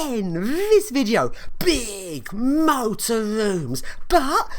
again. This video, big motor rooms, but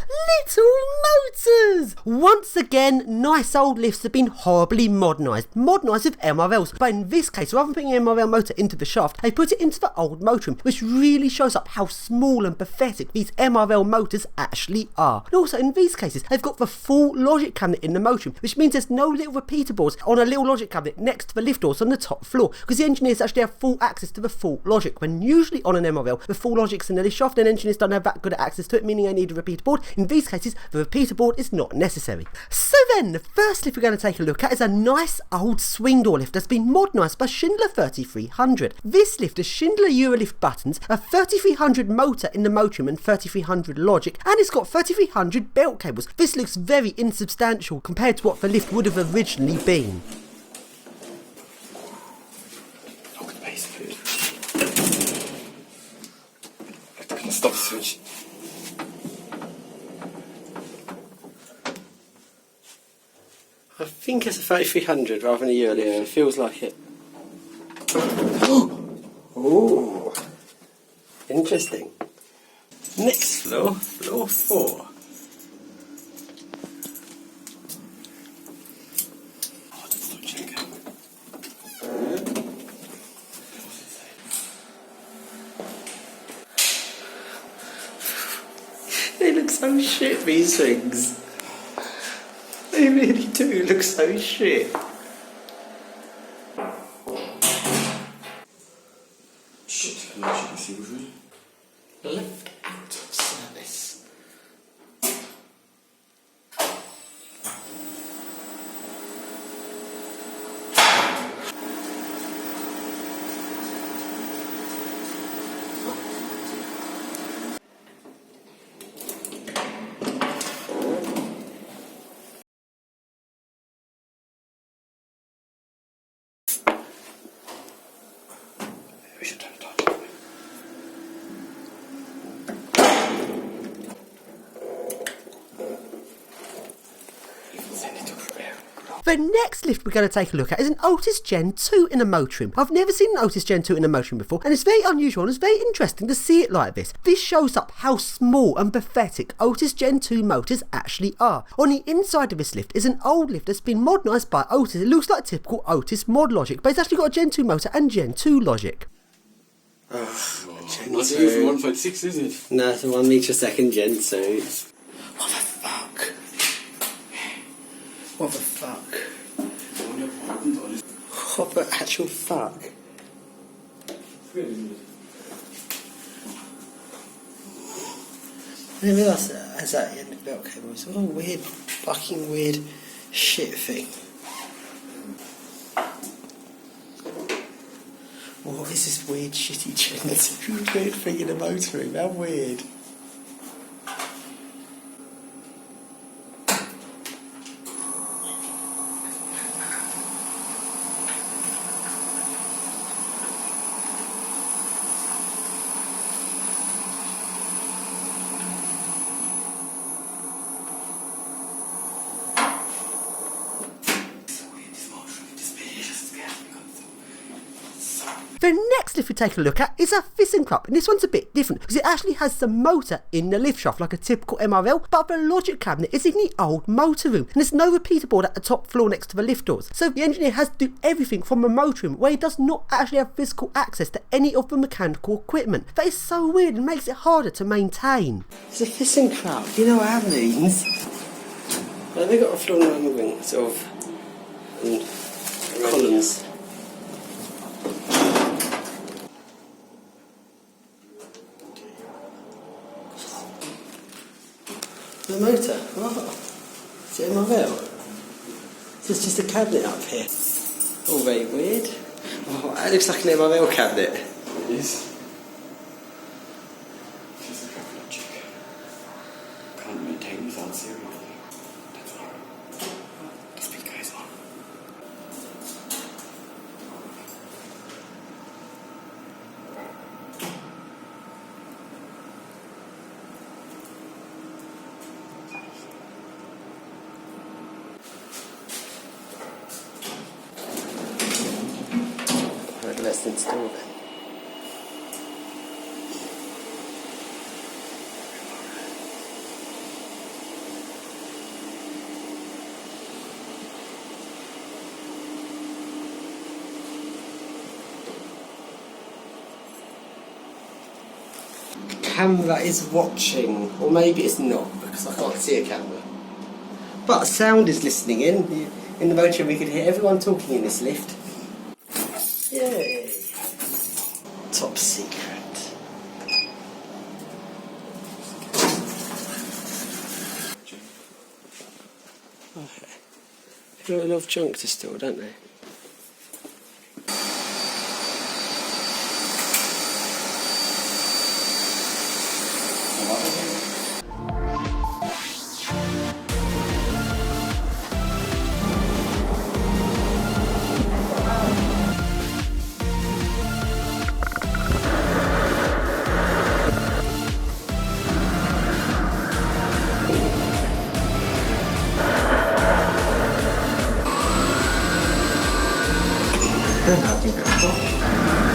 little motors. Once again, nice old lifts have been horribly modernised with MRLs, but in this case, rather than putting an MRL motor into the shaft, they put it into the old motor room, which really shows up how small and pathetic these MRL motors actually are. And also in these cases, they've got the full logic cabinet in the motor room, which means there's no little repeater boards on a little logic cabinet next to the lift doors on the top floor, because the engineers actually have full access to the full logic, when usually on an MRL, the full logic's in the lift shaft and engineers don't have that good access to it, meaning they need a repeater board. In these cases, the repeater board is not necessary. So then, the first lift we're going to take a look at is a nice old swing door lift that's been modernised by Schindler 3300. This lift has Schindler Eurolift buttons, a 3300 motor in the motor room and 3300 logic, and it's got 3300 belt cables. This looks very insubstantial compared to what the lift would have originally been. Stop the switch. I think it's a 3300 rather than a Eurolift. Yeah. It feels like it. Oh, interesting. Next floor, floor 4. They look so shit, these things. They really do look so shit. Shit, can you see what left out of service. We should turn it on. The next lift we're going to take a look at is an Otis Gen2 in a motor room. I've never seen an Otis Gen2 in a motor room before, and it's very unusual and it's very interesting to see it like this. This shows up how small and pathetic Otis Gen2 motors actually are. On the inside of this lift is an old lift that's been modernised by Otis. It looks like typical Otis mod logic, but it's actually got a Gen2 motor and Gen2 logic. Not Gen2. for 1.6, is it? No, it's a 1 metre second Gen2. What the fuck? What the fuck? What the actual fuck? I didn't realise that as that end of belt cable was all weird, fucking weird shit thing. What is this weird shitty Gen2 weird thing in a motor room? How weird. The next lift we take a look at is a ThyssenKrupp, and this one's a bit different because it actually has the motor in the lift shaft like a typical MRL, but the logic cabinet is in the old motor room and there's no repeater board at the top floor next to the lift doors. So the engineer has to do everything from the motor room where he does not actually have physical access to any of the mechanical equipment. That is so weird and makes it harder to maintain. It's a ThyssenKrupp, you know what that means? Well, they've got a floor moving sort of columns. The motor? What? Is it MRL? So it's just a cabinet up here. All very weird. Oh, that looks like an MRL cabinet. It is. It's just a cabinet logic. Can't maintain without serial. That's all. The speaker is on. Let's install them. camera is watching, or maybe it's not because I can't see a camera. But sound is listening in. In the motor we could hear everyone talking in this lift. Yay! Top secret. Okay. They've got a lot of junk to store, don't they? I think that's all.